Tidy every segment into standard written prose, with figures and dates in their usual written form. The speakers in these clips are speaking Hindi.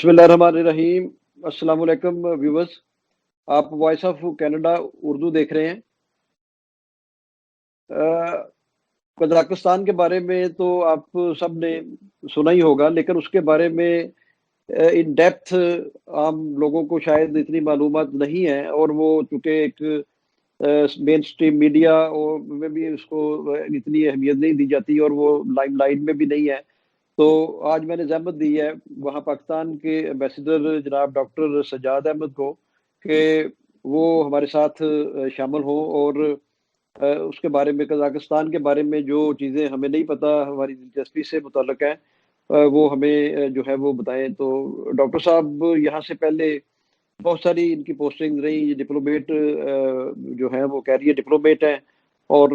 बिस्मिल्लाहिर्रहमानिर्रहीम। अस्सलाम वालेकुम व्यूवर्स। आप वॉइस ऑफ कनाडा उर्दू देख रहे हैं। कजाकिस्तान के बारे में तो आप सब ने सुना ही होगा, लेकिन उसके बारे में इन डेप्थ आम लोगों को शायद इतनी मालूमात नहीं है, और वो चूंकि एक मेन स्ट्रीम मीडिया और में भी उसको इतनी अहमियत नहीं दी जाती, और वो लाइमलाइट में भी नहीं है। तो आज मैंने ज़हमत दी है वहाँ पाकिस्तान के एम्बेसडर जनाब डॉक्टर सज्जाद अहमद को कि वो हमारे साथ शामिल हों, और उसके बारे में, कजाकिस्तान के बारे में जो चीज़ें हमें नहीं पता, हमारी दिलचस्पी से मुतल्लिक है, वो हमें जो है वो बताएं। तो डॉक्टर साहब, यहाँ से पहले बहुत सारी इनकी पोस्टिंग रही। ये डिप्लोमेट जो है वो कैरियर डिप्लोमेट है, और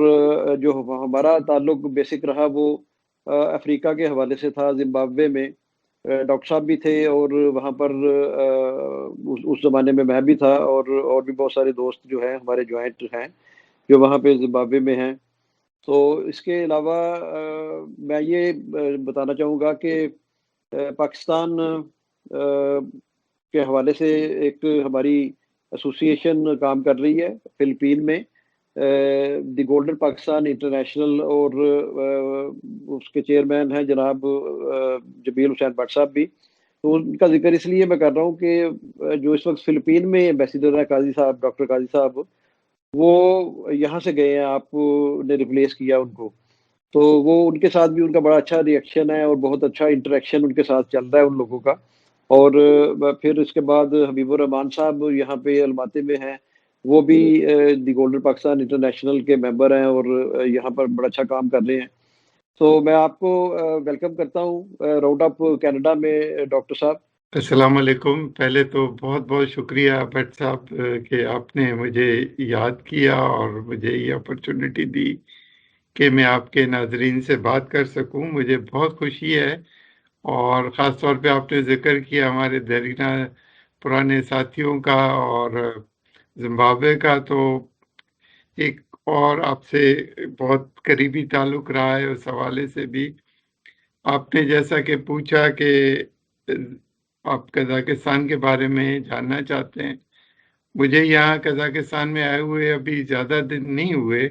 जो हमारा ताल्लुक बेसिक रहा वो अफ्रीका के हवाले से था, जिम्बाब्वे में। डॉक्टर साहब भी थे, और वहाँ पर उस ज़माने में मैं भी था, और भी बहुत सारे दोस्त जो हैं हमारे ज्वाइंट हैं जो वहाँ पे जिम्बाब्वे में हैं। तो इसके अलावा मैं ये बताना चाहूँगा कि पाकिस्तान के हवाले से एक हमारी एसोसिएशन काम कर रही है फिलिपीन में, द गोल्डन पाकिस्तान इंटरनेशनल, और उसके चेयरमैन हैं जनाब जमील हुसैन भट्ट साहब भी। तो उनका जिक्र इसलिए मैं कर रहा हूँ कि जो इस वक्त फिलिपीन में एम्बेसडर है काजी साहब, डॉक्टर काजी साहब, वो यहाँ से गए हैं, आपने रिप्लेस किया उनको। तो वो उनके साथ भी उनका बड़ा अच्छा रिएक्शन है, और बहुत अच्छा इंटरेक्शन उनके साथ चल रहा है उन लोगों का। और फिर इसके बाद हबीबुर रहमान साहब यहाँ पे अलमाती में हैं। वो भी दी गोल्डन पाकिस्तान इंटरनेशनल के मेंबर हैं, और यहाँ पर बड़ा अच्छा काम कर रहे हैं। तो मैं आपको वेलकम करता हूँ राउंड अप कनाडा में, डॉक्टर साहब। अस्सलाम वालेकुम। पहले तो बहुत बहुत शुक्रिया भट्ट साहब कि आपने मुझे याद किया और मुझे ये अपॉर्चुनिटी दी कि मैं आपके नाजरीन से बात कर सकूं। मुझे बहुत खुशी है, और ख़ास तौर पे आपने जिक्र किया हमारे देरीना पुराने साथियों का और जिम्बाब्वे का। तो एक और आपसे बहुत करीबी ताल्लुक रहा है उस हवाले से भी। आपने जैसा कि पूछा कि आप कजाकिस्तान के बारे में जानना चाहते हैं। मुझे यहाँ कजाकिस्तान में आए हुए अभी ज़्यादा दिन नहीं हुए,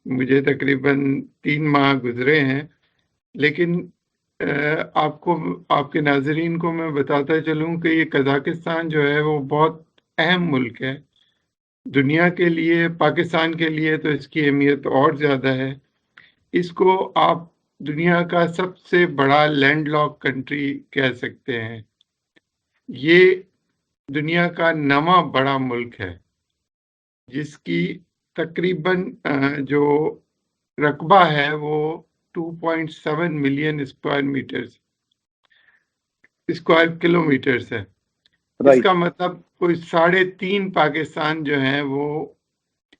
मुझे तकरीबन 3 माह गुजरे हैं। लेकिन आपको, आपके नाजरीन को मैं बताता चलूँ कि ये कजाकिस्तान जो है वो बहुत अहम मुल्क है दुनिया के लिए। पाकिस्तान के लिए तो इसकी अहमियत और ज़्यादा है। इसको आप दुनिया का सबसे बड़ा लैंडलॉक कंट्री कह सकते हैं। ये दुनिया का 9वां बड़ा मुल्क है, जिसकी तकरीबन जो रकबा है वो 2.7 मिलियन स्क्वायर किलोमीटर्स है। राइट। इसका मतलब कोई 3.5 पाकिस्तान जो है वो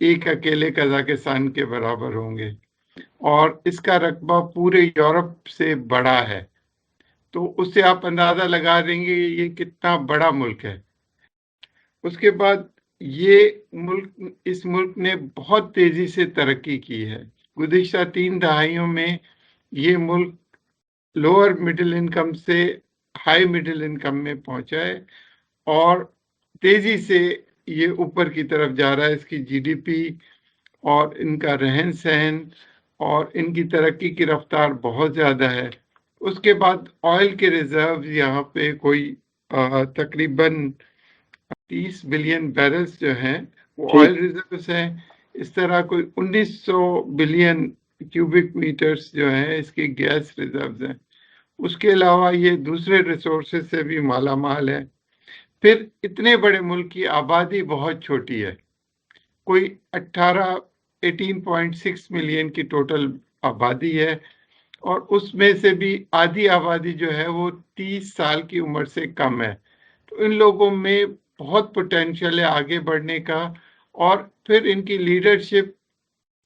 एक अकेले कजाकिस्तान के बराबर होंगे, और इसका रकबा पूरे यूरोप से बड़ा है। तो उससे आप अंदाजा लगा देंगे ये कितना बड़ा मुल्क है। उसके बाद ये इस मुल्क ने बहुत तेजी से तरक्की की है। गुज़िश्ता 3 दहाइयों में ये मुल्क लोअर मिडिल इनकम से हाई मिडिल इनकम में पहुंचा है, और तेजी से ये ऊपर की तरफ जा रहा है। इसकी जीडीपी और इनका रहन सहन और इनकी तरक्की की रफ्तार बहुत ज़्यादा है। उसके बाद ऑयल के रिजर्व यहाँ पे कोई तकरीबन 30 बिलियन बैरल्स जो हैं वो ऑयल ठीक। रिजर्व्स हैं। इस तरह कोई 1900 बिलियन क्यूबिक मीटर्स जो हैं इसकी गैस रिजर्व्स हैं। उसके अलावा ये दूसरे रिसोर्सेज से भी माला माल है। फिर इतने बड़े मुल्क की आबादी बहुत छोटी है। कोई 18.6 मिलियन की टोटल आबादी है, और उसमें से भी आधी आबादी जो है वो 30 साल की उम्र से कम है। तो इन लोगों में बहुत पोटेंशियल है आगे बढ़ने का। और फिर इनकी लीडरशिप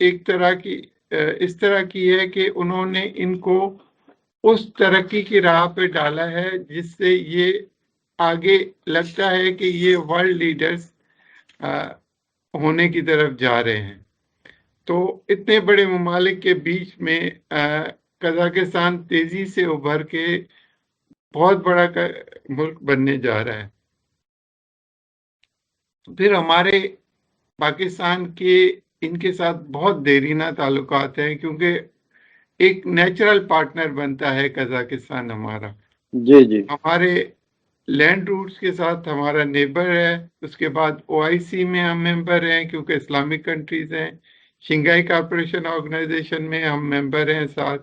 एक तरह की इस तरह की है कि उन्होंने इनको उस तरक्की की राह पे डाला है जिससे ये आगे लगता है कि ये वर्ल्ड लीडर्स होने की तरफ जा रहे हैं। तो इतने बड़े ममालिक के बीच में कजाकिस्तान तेजी से उभर के बहुत बड़ा मुल्क बनने जा रहा है। फिर हमारे पाकिस्तान के इनके साथ बहुत देरीना ताल्लुकात हैं, क्योंकि एक नेचुरल पार्टनर बनता है कजाकिस्तान हमारा। जी जी। हमारे लैंड रूट्स के साथ हमारा नेबर है। उसके बाद ओआईसी में हम मेंबर हैं, क्योंकि इस्लामिक कंट्रीज हैं। शंघाई कॉरपोरेशन ऑर्गेनाइजेशन में हम मेंबर हैं साथ।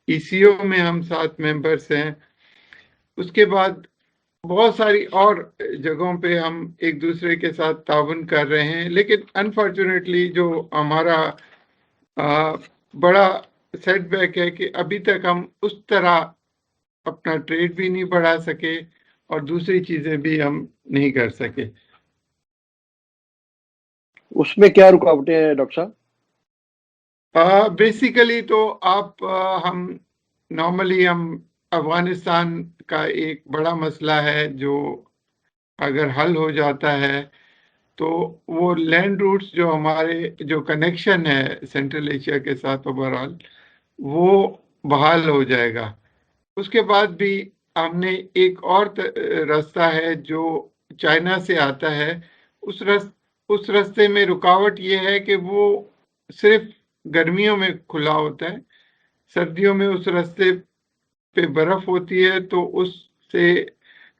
ईसीओ में हम साथ मेंबर्स हैं। उसके बाद बहुत सारी और जगहों पे हम एक दूसरे के साथ ताउन कर रहे हैं। लेकिन अनफॉर्चुनेटली जो हमारा आ, बड़ा सेटबैक है कि अभी तक हम उस तरह अपना ट्रेड भी नहीं बढ़ा सके और दूसरी चीजें भी हम नहीं कर सके। उसमें क्या रुकावटें हैं डॉक्टर साहब? बेसिकली तो आप हम नॉर्मली हम अफगानिस्तान का एक बड़ा मसला है जो अगर हल हो जाता है तो वो लैंड रूट्स जो हमारे जो कनेक्शन है सेंट्रल एशिया के साथ ओवरऑल वो बहाल हो जाएगा। उसके बाद भी हमने एक और रास्ता है जो चाइना से आता है। उस रास्ते में रुकावट ये है कि वो सिर्फ गर्मियों में खुला होता है। सर्दियों में उस रास्ते पे बर्फ होती है, तो उससे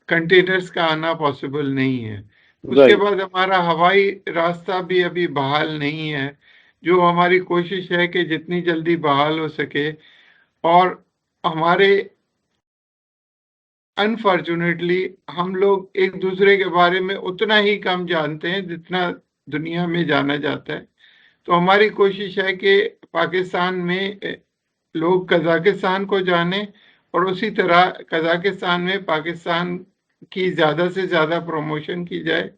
कंटेनर्स का आना पॉसिबल नहीं है। उसके राइट। बाद हमारा हवाई रास्ता भी अभी बहाल नहीं है, जो हमारी कोशिश है कि जितनी जल्दी बहाल हो सके। और हमारे अनफॉर्चुनेटली हम लोग एक दूसरे के बारे में उतना ही कम जानते हैं जितना दुनिया में जाना जाता है। तो हमारी कोशिश है कि पाकिस्तान में लोग कजाकिस्तान को जाने और उसी तरह कजाकिस्तान में पाकिस्तान की ज़्यादा से ज़्यादा प्रमोशन की जाए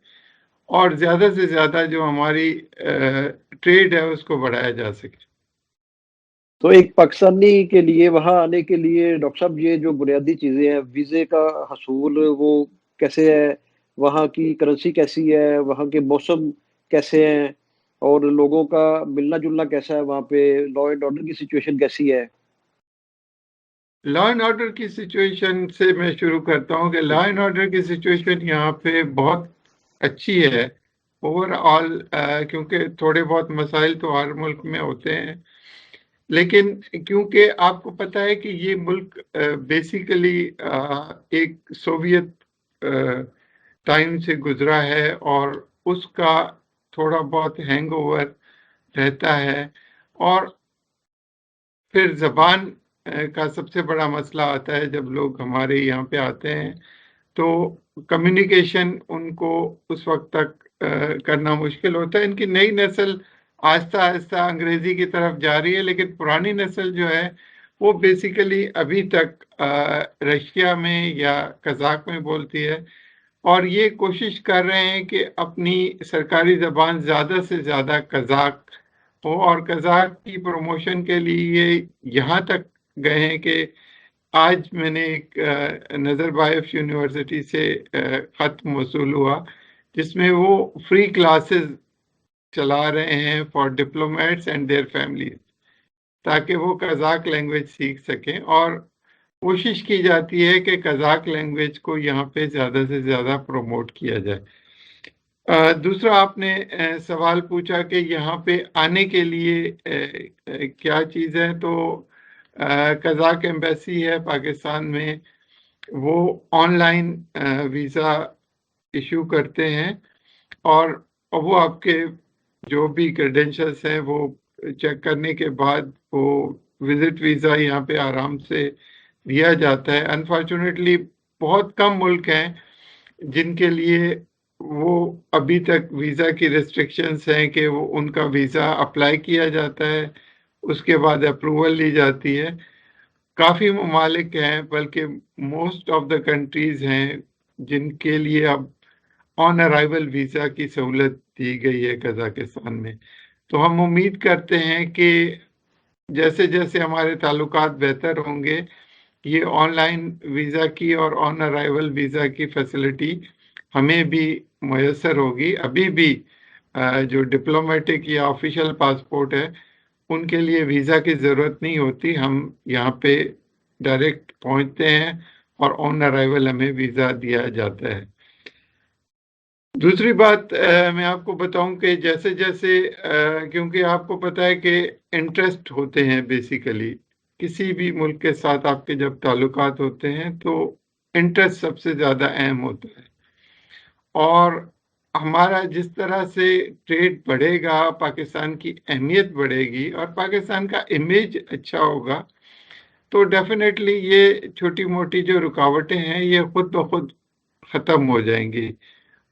और ज़्यादा से ज़्यादा जो हमारी ट्रेड है उसको बढ़ाया जा सके। तो एक पाकिस्तानी के लिए वहां आने के लिए डॉक्टर साहब, ये जो बुनियादी चीजें हैं, वीजे का हसूल वो कैसे है, वहाँ की करेंसी कैसी है, वहाँ के मौसम कैसे हैं, और लोगों का मिलना जुलना कैसा है वहाँ पे, लॉ एंड ऑर्डर की सिचुएशन कैसी है? लॉ एंड ऑर्डर की सिचुएशन से मैं शुरू करता हूँ कि लॉ एंड ऑर्डर की सिचुएशन यहाँ पे बहुत अच्छी है ओवरऑल, क्योंकि थोड़े बहुत मसाइल तो हर मुल्क में होते हैं। लेकिन क्योंकि आपको पता है कि ये मुल्क बेसिकली एक सोवियत टाइम से गुजरा है और उसका थोड़ा बहुत हैंगओवर रहता है। और फिर जबान का सबसे बड़ा मसला आता है जब लोग हमारे यहाँ पे आते हैं, तो कम्युनिकेशन उनको उस वक्त तक करना मुश्किल होता है। इनकी नई नस्ल आहिस्ता आहिस्ता अंग्रेजी की तरफ जा रही है, लेकिन पुरानी नस्ल जो है वो बेसिकली अभी तक रशिया में या कज़ाक में बोलती है। और ये कोशिश कर रहे हैं कि अपनी सरकारी जबान ज़्यादा से ज़्यादा कज़ाक हो। और कज़ाक की प्रमोशन के लिए यहाँ तक गए हैं कि आज मैंने एक नज़रबायफ यूनिवर्सिटी से ख़त मौसूल हुआ जिसमें वो फ्री क्लासेस चला रहे हैं for diplomats and their families, ताकि वो कज़ाक लैंग्वेज सीख सकें। और कोशिश की जाती है कि कज़ाक लैंग्वेज को यहाँ पे ज़्यादा से ज़्यादा प्रमोट किया जाए। दूसरा आपने सवाल पूछा कि यहाँ पे आने के लिए क्या चीज़ है, तो कज़ाक एम्बेसी है पाकिस्तान में, वो ऑनलाइन वीज़ा इशू करते हैं। और वो आपके जो भी क्रेडेंशियल्स हैं वो चेक करने के बाद वो विजिट वीज़ा यहाँ पे आराम से दिया जाता है। अनफॉर्चुनेटली बहुत कम मुल्क हैं जिनके लिए वो अभी तक वीज़ा की रेस्ट्रिक्शंस हैं कि वो उनका वीज़ा अप्लाई किया जाता है, उसके बाद अप्रूवल ली जाती है। काफ़ी ममालिक हैं, बल्कि मोस्ट ऑफ द कंट्रीज़ हैं जिनके लिए अब ऑन अराइवल वीज़ा की सहूलत दी गई है कजाकिस्तान में। तो हम उम्मीद करते हैं कि जैसे जैसे हमारे ताल्लुकात बेहतर होंगे, ये ऑनलाइन वीज़ा की और ऑन अराइवल वीज़ा की फैसिलिटी हमें भी मैसर होगी। अभी भी जो डिप्लोमेटिक या ऑफिशियल पासपोर्ट है उनके लिए वीज़ा की ज़रूरत नहीं होती। हम यहाँ पे डायरेक्ट पहुँचते हैं और ऑन अराइवल हमें वीज़ा दिया जाता है। दूसरी बात मैं आपको बताऊं कि जैसे जैसे क्योंकि आपको पता है कि इंटरेस्ट होते हैं बेसिकली किसी भी मुल्क के साथ आपके जब ताल्लुकात होते हैं तो इंटरेस्ट सबसे ज़्यादा अहम होता है। और हमारा जिस तरह से ट्रेड बढ़ेगा, पाकिस्तान की अहमियत बढ़ेगी और पाकिस्तान का इमेज अच्छा होगा, तो डेफिनेटली ये छोटी मोटी जो रुकावटें हैं ये खुद ब खुद ख़त्म हो जाएंगी।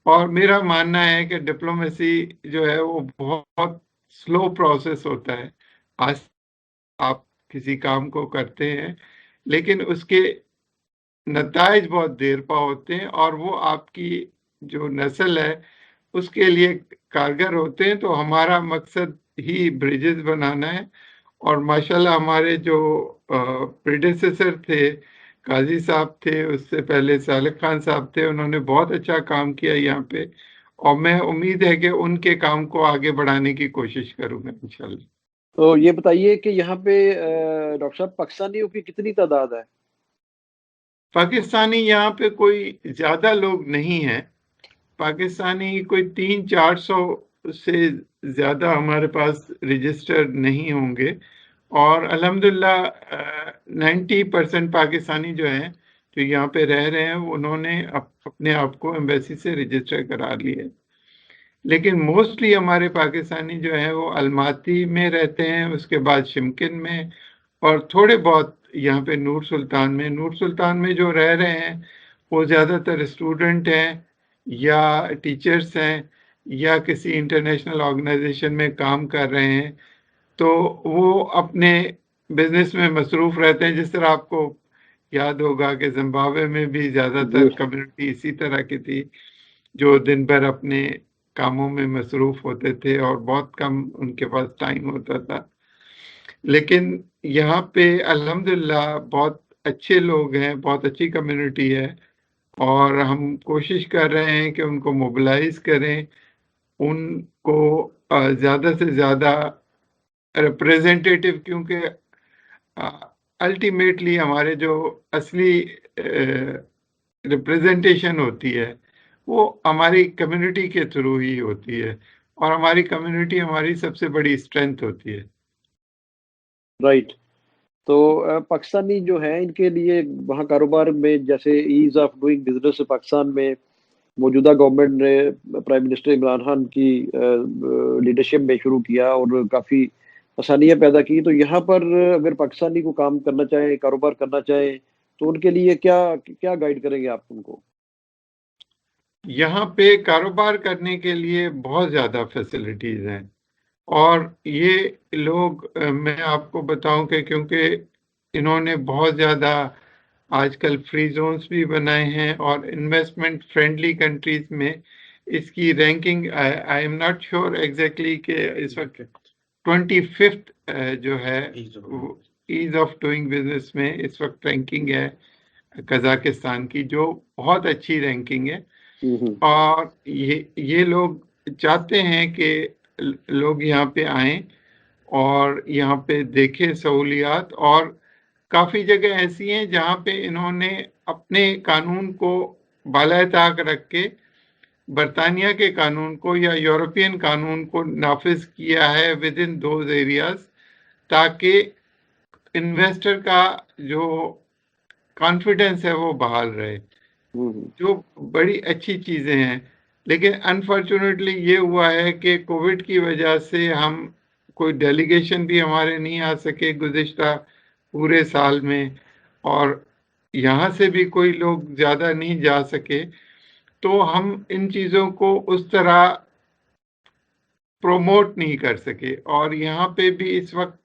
और मेरा मानना है कि डिप्लोमेसी जो है वो बहुत स्लो प्रोसेस होता है। आज आप किसी काम को करते हैं लेकिन उसके नताइज बहुत देर पा होते हैं और वो आपकी जो नस्ल है उसके लिए कारगर होते हैं। तो हमारा मकसद ही ब्रिजेस बनाना है। और माशाल्लाह हमारे जो प्रेडेसेसर थे, काजी साहब थे, उससे पहले सालिक खान साहब थे, उन्होंने बहुत अच्छा काम किया यहाँ पे। और मैं उम्मीद है कि उनके काम को आगे बढ़ाने की कोशिश करूंगा इंशाल्लाह। तो ये बताइए कि यहाँ पे डॉक्टर साहब पाकिस्तानियों की कितनी तादाद है? पाकिस्तानी यहाँ पे कोई ज्यादा लोग नहीं हैं। पाकिस्तानी कोई 300-400 से ज्यादा हमारे पास रजिस्टर्ड नहीं होंगे। और अल्हम्दुलिल्लाह 90% पाकिस्तानी जो हैं जो यहाँ पे रह रहे हैं उन्होंने अपने आप को एम्बेसी से रजिस्टर करा लिया है। लेकिन मोस्टली हमारे पाकिस्तानी जो हैं वो अलमाती में रहते हैं, उसके बाद शिमकिन में, और थोड़े बहुत यहाँ पे नूर सुल्तान में। नूर सुल्तान में जो रह रहे हैं वो ज़्यादातर स्टूडेंट हैं या टीचर्स हैं या किसी इंटरनेशनल ऑर्गेनाइजेशन में काम कर रहे हैं। तो वो अपने बिजनेस में मसरूफ़ रहते हैं। जिस तरह आपको याद होगा कि जिम्बाब्वे में भी जी। ज़्यादातर कम्युनिटी इसी तरह की थी जो दिन भर अपने कामों में मसरूफ़ होते थे और बहुत कम उनके पास टाइम होता था। लेकिन यहाँ पे अल्हम्दुलिल्लाह बहुत अच्छे लोग हैं, बहुत अच्छी कम्युनिटी है। और हम कोशिश कर रहे हैं कि उनको मोबिलाइज करें, उनको ज़्यादा से ज़्यादा रिप्रेजेंटेटिव, क्योंकि अल्टीमेटली हमारे जो असली रिप्रेजेंटेशन होती है वो हमारी कम्युनिटी के थ्रू ही होती है। और हमारी कम्युनिटी हमारी सबसे बड़ी स्ट्रेंथ होती है। राइट। तो पाकिस्तानी जो है इनके लिए वहाँ कारोबार में जैसे ease of doing business Pakistan में मौजूदा गवर्नमेंट ने प्राइम मिनिस्टर इमरान खान की लीडरशिप में शुरू किया और काफ़ी आसानियां पैदा की। तो यहाँ पर अगर पाकिस्तानी को काम करना चाहे, कारोबार करना चाहे, तो उनके लिए क्या क्या गाइड करेंगे आप उनको? यहाँ पे कारोबार करने के लिए बहुत ज़्यादा फैसिलिटीज़ हैं। और ये लोग मैं आपको बताऊं कि क्योंकि इन्होंने बहुत ज़्यादा आजकल फ्री जोन्स भी बनाए हैं और इन्वेस्टमेंट फ्रेंडली कंट्रीज में इसकी ranking I am not sure exactly कि इस वक्त 25th जो है ईज ऑफ डूइंग बिजनेस में इस वक्त रैंकिंग है कजाकिस्तान की, जो बहुत अच्छी रैंकिंग है। और ये लोग चाहते हैं कि लोग यहाँ पे आएं और यहाँ पे देखें सहूलियात। और काफ़ी जगह ऐसी हैं जहाँ पे इन्होंने अपने कानून को बालाए ताक रख के बरतानिया के कानून को या यूरोपियन कानून को नाफिज किया है विद इन दोज एरियाज, ताकि इन्वेस्टर का जो कॉन्फिडेंस है वो बहाल रहे, जो बड़ी अच्छी चीज़ें हैं। लेकिन अनफॉर्चुनेटली ये हुआ है कि कोविड की वजह से हम कोई डेलीगेशन भी हमारे नहीं आ सके गुज़िश्ता पूरे साल में, और यहाँ से भी कोई लोग ज़्यादा नहीं जा सके। तो हम इन चीज़ों को उस तरह प्रोमोट नहीं कर सके। और यहाँ पे भी इस वक्त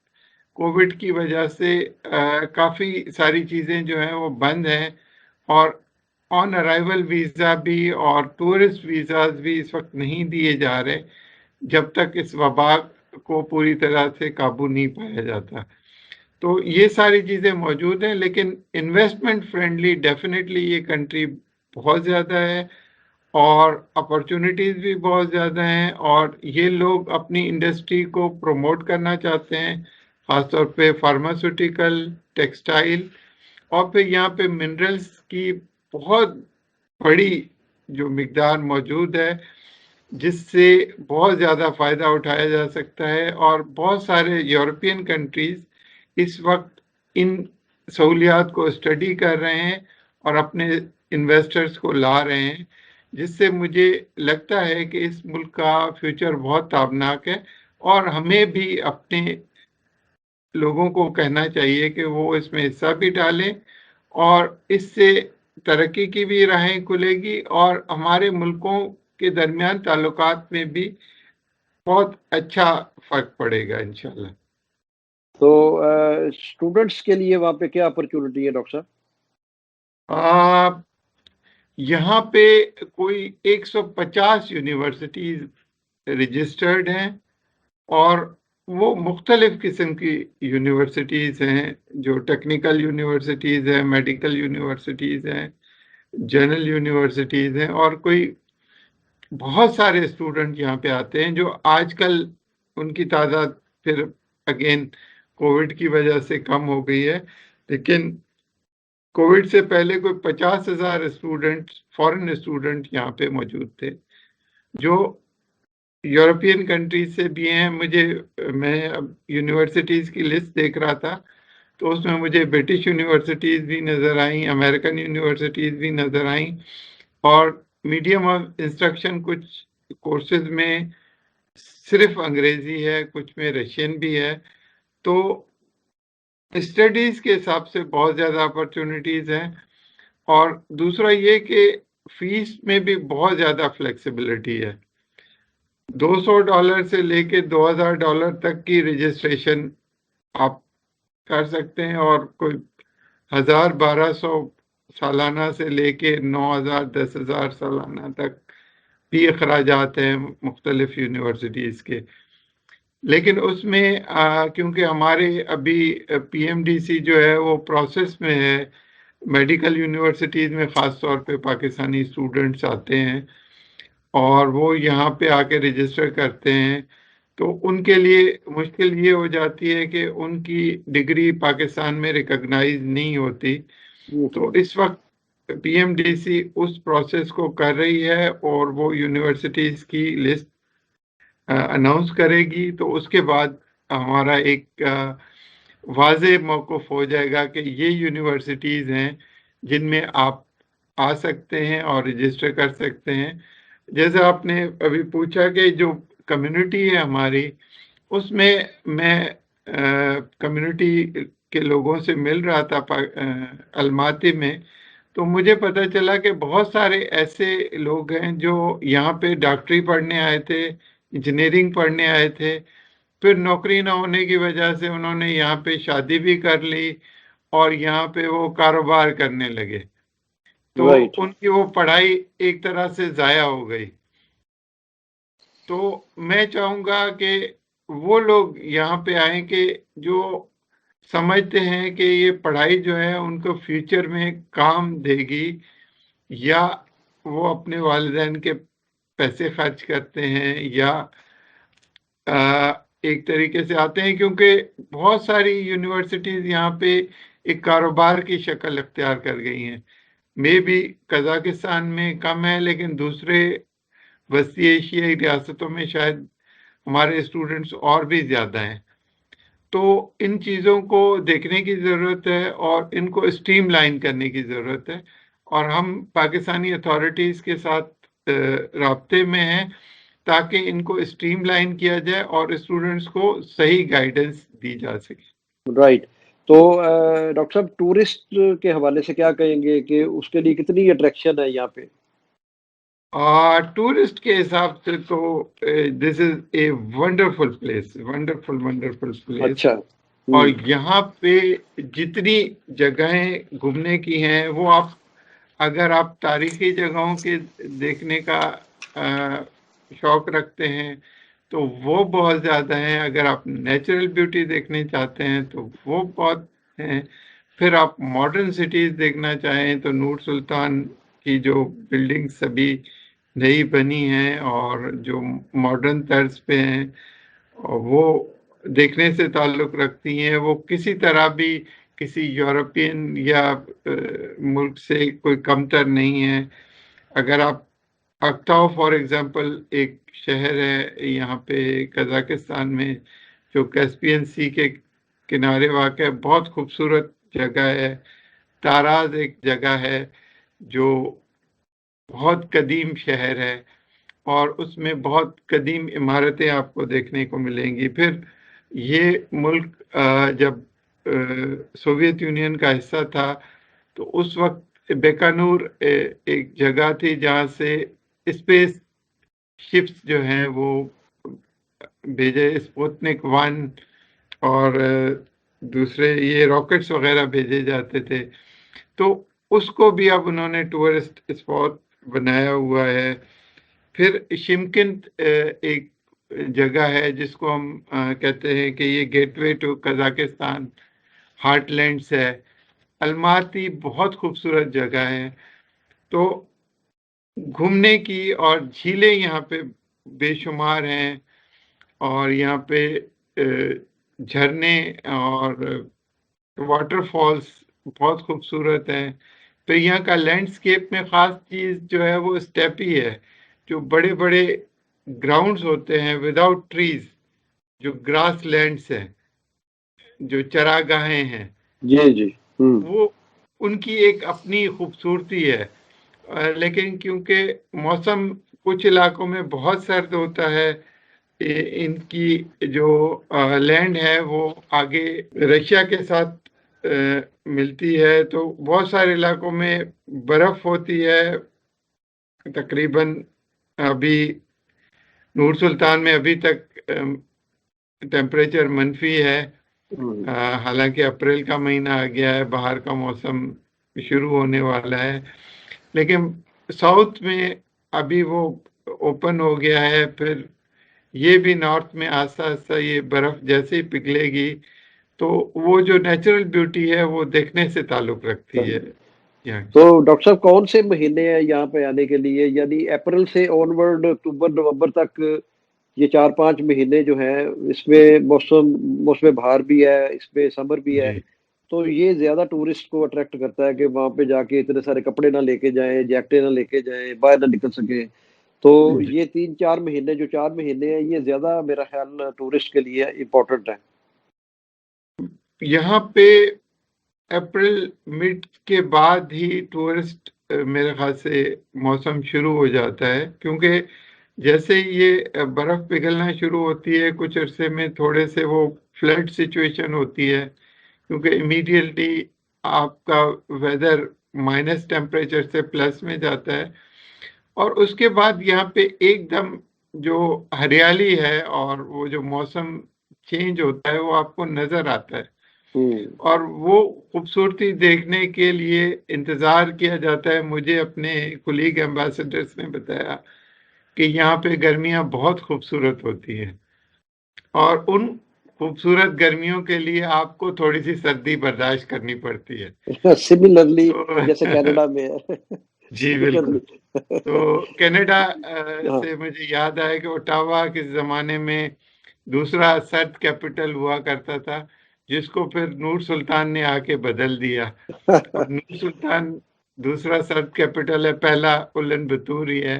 कोविड की वजह से काफ़ी सारी चीज़ें जो हैं वो बंद हैं। और ऑन अराइवल वीज़ा भी और टूरिस्ट वीज़ाज भी इस वक्त नहीं दिए जा रहे जब तक इस वबा को पूरी तरह से काबू नहीं पाया जाता। तो ये सारी चीज़ें मौजूद हैं, लेकिन इन्वेस्टमेंट फ्रेंडली डेफिनेटली ये कंट्री बहुत ज़्यादा है और अपॉर्चुनिटीज़ भी बहुत ज़्यादा हैं। और ये लोग अपनी इंडस्ट्री को प्रमोट करना चाहते हैं, ख़ासतौर पे फार्मास्यूटिकल, टेक्सटाइल। और फिर यहाँ पे मिनरल्स की बहुत बड़ी जो मिकदार मौजूद है, जिससे बहुत ज़्यादा फ़ायदा उठाया जा सकता है। और बहुत सारे यूरोपियन कंट्रीज़ इस वक्त इन सहूलियात को स्टडी कर रहे हैं और अपने इन्वेस्टर्स को ला रहे हैं, जिससे मुझे लगता है कि इस मुल्क का फ्यूचर बहुत ताबनाक है। और हमें भी अपने लोगों को कहना चाहिए कि वो इसमें हिस्सा भी डालें, और इससे तरक्की की भी राहें खुलेगी और हमारे मुल्कों के दरमियान ताल्लुकात में भी बहुत अच्छा फर्क पड़ेगा इंशाल्लाह। तो स्टूडेंट्स के लिए वहाँ पे क्या अपॉर्चुनिटी है डॉक्टर साहब? यहाँ पे कोई 150 यूनिवर्सिटीज रजिस्टर्ड हैं, और वो मुख्तलिफ किस्म की यूनिवर्सिटीज़ हैं, जो टेक्निकल यूनिवर्सिटीज़ हैं, मेडिकल यूनिवर्सिटीज़ हैं, जनरल यूनिवर्सिटीज़ हैं, और कोई बहुत सारे स्टूडेंट यहाँ पे आते हैं, जो आजकल उनकी तादाद फिर अगेन कोविड की वजह से कम हो गई है, लेकिन कोविड से पहले कोई 50,000 स्टूडेंट, फॉरेन स्टूडेंट यहाँ पे मौजूद थे, जो यूरोपियन कंट्रीज से भी हैं। मैं अब यूनिवर्सिटीज़ की लिस्ट देख रहा था, तो उसमें मुझे ब्रिटिश यूनिवर्सिटीज़ भी नज़र आई, अमेरिकन यूनिवर्सिटीज़ भी नज़र आई, और मीडियम ऑफ इंस्ट्रक्शन कुछ कोर्सेज में सिर्फ अंग्रेजी है, कुछ में रशियन भी है। तो स्टडीज़ के हिसाब से बहुत ज़्यादा अपॉर्चुनिटीज़ हैं। और दूसरा ये कि फीस में भी बहुत ज़्यादा फ्लेक्सिबिलिटी है। $200 से लेके $2,000 तक की रजिस्ट्रेशन आप कर सकते हैं, और कोई 1,000-1,200 सालाना से लेके 9,000 10,000 सालाना तक भी अखराजात हैं मुख्तलिफ यूनिवर्सिटीज़ के। लेकिन उसमें क्योंकि हमारे अभी PMDC जो है वो प्रोसेस में है, मेडिकल यूनिवर्सिटीज़ में ख़ास तौर पे पाकिस्तानी स्टूडेंट्स आते हैं और वो यहाँ पे आके रजिस्टर करते हैं, तो उनके लिए मुश्किल ये हो जाती है कि उनकी डिग्री पाकिस्तान में रिकॉग्नाइज नहीं होती। तो इस वक्त PMDC उस प्रोसेस को कर रही है, और वो यूनिवर्सिटीज़ की लिस्ट अनाउंस करेगी, तो उसके बाद हमारा एक वाज़े मौक़िफ़ हो जाएगा कि ये यूनिवर्सिटीज़ हैं जिनमें आप आ सकते हैं और रजिस्टर कर सकते हैं। जैसे आपने अभी पूछा कि जो कम्युनिटी है हमारी, उसमें मैं कम्युनिटी के लोगों से मिल रहा था अलमाती में, तो मुझे पता चला कि बहुत सारे ऐसे लोग हैं जो यहाँ पे डॉक्टरी पढ़ने आए थे, इंजीनियरिंग पढ़ने आए थे, फिर नौकरी ना होने की वजह से उन्होंने यहाँ पे शादी भी कर ली और यहाँ पे वो कारोबार करने लगे, तो उनकी वो पढ़ाई एक तरह से ज़ाया हो गई। तो मैं चाहूँगा कि वो लोग यहाँ पे आएँ कि जो समझते हैं कि ये पढ़ाई जो है उनको फ्यूचर में काम देगी, या वो अपने वालिदैन के पैसे खर्च करते हैं, या एक तरीके से आते हैं, क्योंकि बहुत सारी यूनिवर्सिटीज़ यहाँ पे एक कारोबार की शक्ल इख्तियार कर गई हैं। मे बी कज़ाकिस्तान में कम है, लेकिन दूसरे वस्ती एशियाई रियासतों में शायद हमारे स्टूडेंट्स और भी ज़्यादा हैं। तो इन चीज़ों को देखने की ज़रूरत है और इनको स्ट्रीमलाइन करने की ज़रूरत है, और हम पाकिस्तानी अथॉरिटीज़ के साथ राब्ते में हैं ताकि इनको स्ट्रीमलाइन किया जाए और स्टूडेंट्स को सही गाइडेंस दी जा सके। राइट। तो डॉक्टर साहब, टूरिस्ट के हवाले से क्या कहेंगे कि उसके लिए कितनी अट्रैक्शन है यहाँ पे? टूरिस्ट के हिसाब से तो this is a wonderful place, wonderful place. अच्छा। और यहाँ पे जितनी जगहें घूमने की हैं, वो अगर आप तारीखी जगहों के देखने का शौक रखते हैं तो वो बहुत ज़्यादा हैं। अगर आप नेचुरल ब्यूटी देखने चाहते हैं तो वो बहुत हैं। फिर आप मॉडर्न सिटीज़ देखना चाहें तो नूर सुल्तान की जो बिल्डिंग्स सभी नई बनी हैं और जो मॉडर्न तर्ज पे हैं, और वो देखने से ताल्लुक़ रखती हैं। वो किसी तरह भी किसी यूरोपियन या मुल्क से कोई कमतर नहीं है। अगर आप अक्ताओ फॉर एग्जांपल एक शहर है यहाँ पे कजाकिस्तान में, जो कैस्पियन सी के किनारे वाक़ है, बहुत खूबसूरत जगह है। ताराज एक जगह है जो बहुत कदीम शहर है और उसमें बहुत कदीम इमारतें आपको देखने को मिलेंगी। फिर ये मुल्क जब सोवियत यूनियन का हिस्सा था तो उस वक्त बेकानूर एक जगह थी जहाँ से स्पेस शिप्स जो हैं वो भेजे, स्पुतनिक 1 और दूसरे ये रॉकेट्स वगैरह भेजे जाते थे। तो उसको भी अब उन्होंने टूरिस्ट स्पॉट बनाया हुआ है। फिर शिमकिंत एक जगह है जिसको हम कहते हैं कि ये गेटवे टू कजाकिस्तान, हार्टलैंड्स है। अलमाती बहुत खूबसूरत जगह है। तो घूमने की और झीलें यहाँ पे बेशुमार हैं और यहाँ पे झरने और वाटरफॉल्स बहुत खूबसूरत हैं। तो यहाँ का लैंडस्केप में ख़ास चीज़ जो है वो स्टेपी है, जो बड़े बड़े ग्राउंड्स होते हैं विदाउट ट्रीज, जो ग्रास लैंड्स हैं, जो चरागाहें हैं, जी जी। वो उनकी एक अपनी खूबसूरती है। लेकिन क्योंकि मौसम कुछ इलाकों में बहुत सर्द होता है, इनकी जो लैंड है वो आगे रशिया के साथ मिलती है, तो बहुत सारे इलाकों में बर्फ होती है। तकरीबन अभी नूर सुल्तान में अभी तक टेम्परेचर मनफी है। हालांकि अप्रैल का महीना आ गया है, बाहर का मौसम शुरू होने वाला है, लेकिन साउथ में अभी वो ओपन हो गया है। फिर ये भी नॉर्थ में आस्ता आस्ता ये बर्फ जैसे ही पिघलेगी तो वो जो नेचुरल ब्यूटी है वो देखने से ताल्लुक रखती है यहाँ तो की। डॉक्टर साहब कौन से महीने हैं यहाँ पे आने के लिए, यानी अप्रैल से ऑनवर्ड अक्टूबर नवंबर तक, ये 4-5 महीने जो हैं, इसमें मौसम बहार भी है, इसमें समर भी है। जी तो ये ज्यादा टूरिस्ट को अट्रैक्ट करता है कि वहां पे जाके इतने सारे कपड़े ना लेके जाएं, जैकेटें ना लेके जाएं, बाहर ना निकल सके। तो जी। ये 3-4 महीने, जो 4 महीने हैं, ये ज्यादा मेरा ख्याल टूरिस्ट के लिए इम्पोर्टेंट है। यहाँ पे अप्रैल मिड के बाद ही टूरिस्ट मेरे ख्याल से मौसम शुरू हो जाता है, क्योंकि जैसे ही ये बर्फ पिघलना शुरू होती है कुछ अरसे में थोड़े से वो फ्लड सिचुएशन होती है, क्योंकि इमीडिएटली आपका वेदर माइनस टेम्परेचर से प्लस में जाता है और उसके बाद यहाँ पे एकदम जो हरियाली है और वो जो मौसम चेंज होता है वो आपको नजर आता है। हम्म। और वो खूबसूरती देखने के लिए इंतज़ार किया जाता है। मुझे अपने कुलीग एम्बेसडर्स ने बताया कि यहाँ पे गर्मियाँ बहुत खूबसूरत होती हैं और उन खूबसूरत गर्मियों के लिए आपको थोड़ी सी सर्दी बर्दाश्त करनी पड़ती है। सिमिलरली तो जैसे कनाडा में है। जी बिल्कुल। सिमिलरली। तो कनाडा हाँ। से मुझे याद आया कि ओटावा किस ज़माने में दूसरा सर्द कैपिटल हुआ करता था, जिसको फिर नूर सुल्तान ने आके बदल दिया। अब नूर सुल्तान दूसरा सर्द कैपिटल है, पहला उलन बतूर ही है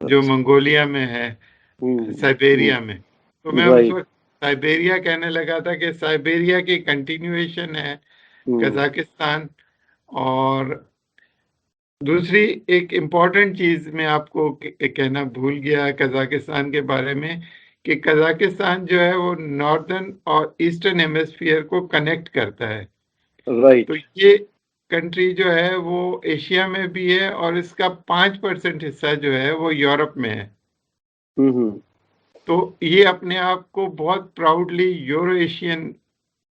जो मंगोलिया में है, साइबेरिया में। तो मैं उस राइट। वक्त साइबेरिया कहने लगा था कि साइबेरिया की कंटिन्यूएशन है कजाकिस्तान। और दूसरी एक इम्पॉर्टेंट चीज मैं आपको कहना भूल गया कजाकिस्तान के बारे में, कि कजाकिस्तान जो है वो नॉर्दर्न और ईस्टर्न हेमिस्फीयर को कनेक्ट करता है। तो राइट। ये कंट्री जो है वो एशिया में भी है और इसका 5% हिस्सा जो है वो यूरोप में है। हम्म। तो ये अपने आप को बहुत प्राउडली यूरो एशियन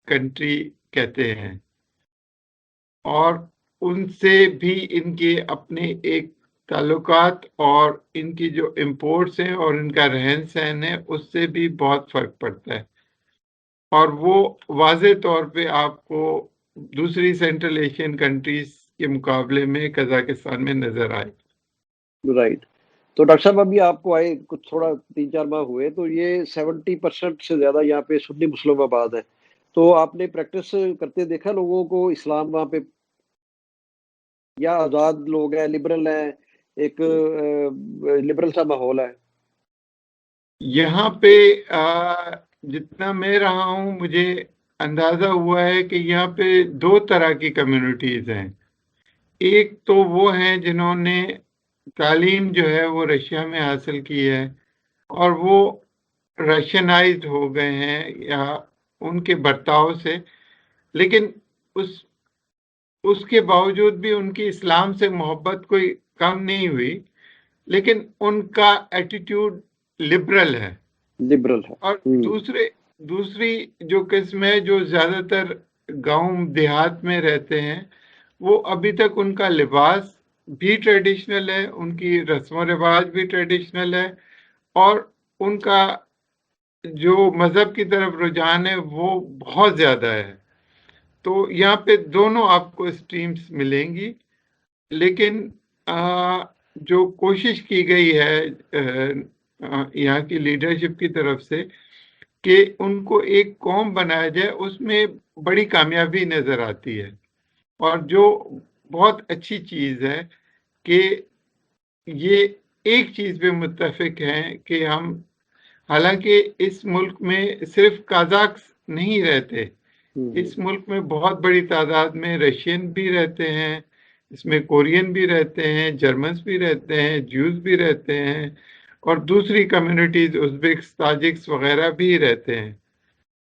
कंट्री कहते हैं और उनसे भी इनके अपने एक ताल्लुकात और इनकी जो इम्पोर्ट्स हैं और इनका रहन सहन है उससे भी बहुत फर्क पड़ता है और वो वाज़े तौर पे आपको दूसरी सेंट्रल एशियन कंट्रीज के मुकाबले में कजाकिस्तान में नजर आए। राइट। तो डॉक्टर साहब अभी आपको आए कुछ थोड़ा 3-4 माह हुए, तो ये 70% से ज्यादा यहाँ पे सुन्नी मुस्लिम आबाद है। तो आपने प्रैक्टिस करते देखा लोगों को इस्लाम वहाँ पे, या आज़ाद लोग हैं, लिबरल हैं, एक लिबरल सा माहौल है? यहाँ पे जितना मैं रहा हूँ मुझे अंदाजा हुआ है कि यहाँ पे दो तरह की कम्युनिटीज हैं। एक तो वो हैं जिन्होंने तालीम जो है वो रशिया में हासिल की है और वो रशियनाइज्ड हो गए हैं या उनके बर्ताव से, लेकिन उस उसके बावजूद भी उनकी इस्लाम से मोहब्बत कोई कम नहीं हुई, लेकिन उनका एटीट्यूड लिबरल है। लिबरल है। और हुँ। दूसरी जो किस्म है जो ज्यादातर गांव देहात में रहते हैं, वो अभी तक उनका लिबास भी ट्रेडिशनल है, उनकी रस्म रिवाज भी ट्रेडिशनल है, और उनका जो मजहब की तरफ रुझान है वो बहुत ज्यादा है। तो यहाँ पे दोनों आपको स्ट्रीम्स मिलेंगी, लेकिन जो कोशिश की गई है यहाँ की लीडरशिप की तरफ से कि उनको एक कौम बनाया जाए, उसमें बड़ी कामयाबी नजर आती है। और जो बहुत अच्छी चीज है कि ये एक चीज पे मुत्तफिक हैं कि हम, हालांकि इस मुल्क में सिर्फ काजाक नहीं रहते, हुँ, हुँ। इस मुल्क में बहुत बड़ी तादाद में रशियन भी रहते हैं, इसमें कोरियन भी रहते हैं, जर्मन्स भी रहते हैं, ज्यूज भी रहते हैं, और दूसरी कम्युनिटीज उज़्बेक्स, ताजिक्स वगैरह भी रहते हैं।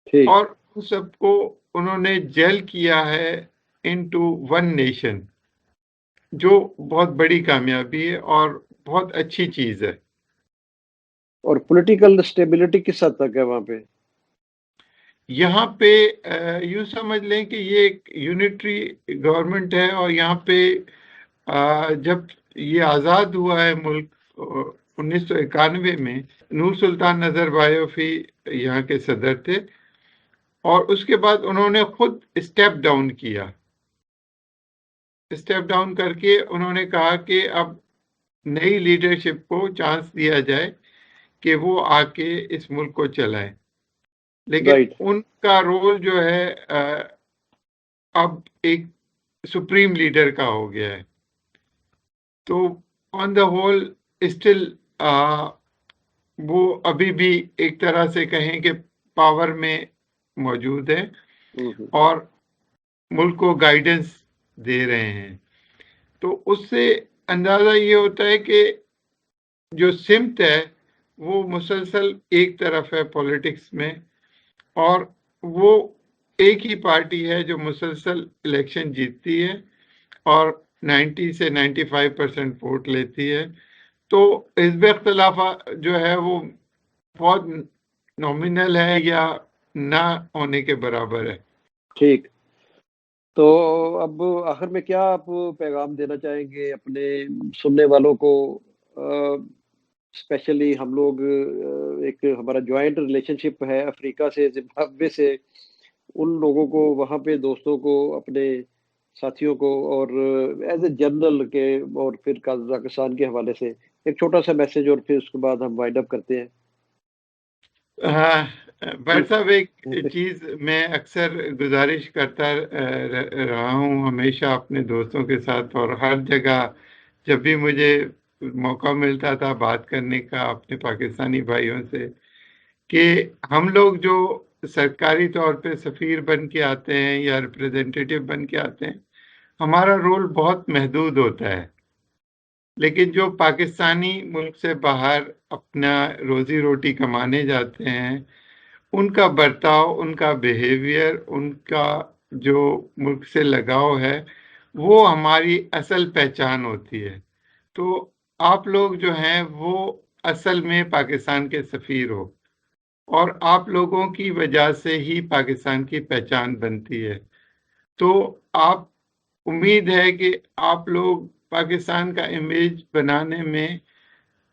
ठीक। और उन सबको उन्होंने जेल किया है इनटू वन नेशन, जो बहुत बड़ी कामयाबी है और बहुत अच्छी चीज है। और पॉलिटिकल स्टेबिलिटी किस हद तक है वहाँ पे? यहाँ पे यूं समझ लें कि ये एक यूनिटरी गवर्नमेंट है, और यहाँ पे जब ये आज़ाद हुआ है मुल्क 1991 में, नूर सुल्तान नजरबायव ही यहाँ के सदर थे, और उसके बाद उन्होंने खुद स्टेप डाउन किया। स्टेप डाउन करके उन्होंने कहा कि अब नई लीडरशिप को चांस दिया जाए कि वो आके इस मुल्क को चलाए। लेकिन राइट। उनका रोल जो है अब एक सुप्रीम लीडर का हो गया है। तो ऑन द होल स्टिल वो अभी भी एक तरह से कहें कि पावर में मौजूद है हुँ, हुँ। और मुल्क को गाइडेंस दे रहे हैं। तो उससे अंदाजा ये होता है कि जो सिमत है वो मुसलसल एक तरफ है पॉलिटिक्स में, और वो एक ही पार्टी है जो मुसलसल इलेक्शन जीतती है और 90 से 95% वोट लेती है। तो हिज़्ब इख्तिलाफा जो है वो बहुत नॉमिनल है या ना होने के बराबर है। ठीक। तो अब आखिर में क्या आप पैगाम देना चाहेंगे अपने सुनने वालों को? स्पेशली हम लोग, एक हमारा जॉइंट रिलेशनशिप है अफ्रीका से, जिम्बाब्वे से, उन लोगों को, वहाँ पे दोस्तों को, अपने साथियों को, और एज ए जनरल के, और फिर कजाकिस्तान के हवाले से एक छोटा सा मैसेज, और फिर उसके बाद हम वाइंड अप करते हैं। हाँ, भाई जी। साहब, एक चीज मैं अक्सर गुजारिश करता रहा हूँ हमेशा अपने दोस्तों के साथ, और हर जगह जब भी मुझे मौका मिलता था बात करने का अपने पाकिस्तानी भाइयों से, कि हम लोग जो सरकारी तौर पे सफीर बन के आते हैं या रिप्रेजेंटेटिव बन के आते हैं, हमारा रोल बहुत महदूद होता है। लेकिन जो पाकिस्तानी मुल्क से बाहर अपना रोजी रोटी कमाने जाते हैं, उनका बर्ताव, उनका बिहेवियर, उनका जो मुल्क से लगाव है, वो हमारी असल पहचान होती है। तो आप लोग जो हैं वो असल में पाकिस्तान के सफीर हो, और आप लोगों की वजह से ही पाकिस्तान की पहचान बनती है। तो आप, उम्मीद है कि आप लोग पाकिस्तान का इमेज बनाने में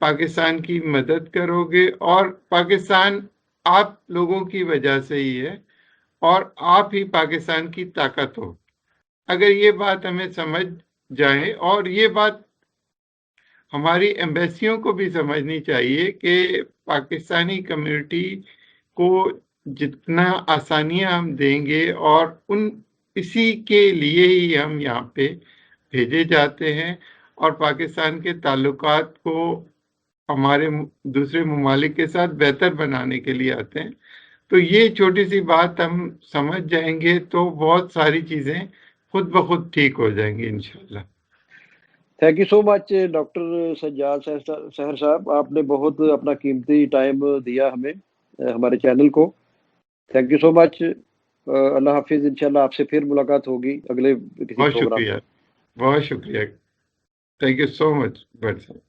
पाकिस्तान की मदद करोगे, और पाकिस्तान आप लोगों की वजह से ही है, और आप ही पाकिस्तान की ताकत हो। अगर ये बात हमें समझ जाए, और ये बात हमारी एम्बेसियों को भी समझनी चाहिए कि पाकिस्तानी कम्युनिटी को जितना आसानियां हम देंगे, और इसी के लिए ही हम यहाँ पे भेजे जाते हैं और पाकिस्तान के ताल्लुकात को हमारे दूसरे ममालिक के साथ बेहतर बनाने के लिए आते हैं। तो ये छोटी सी बात हम समझ जाएंगे तो बहुत सारी चीजें खुद ब खुद ठीक हो जाएंगी इंशाल्लाह। Thank you so much doctor Sajjad सहर साहब, आपने बहुत अपना कीमती टाइम दिया हमें, हमारे चैनल को। Thank you so much. अल्लाह हाफिज। इंशाल्लाह आपसे फिर मुलाकात होगी अगले किसी बहुत प्रोग्राम शुक्रिया, में। बहुत शुक्रिया। Thank you so much Bhatt साहब।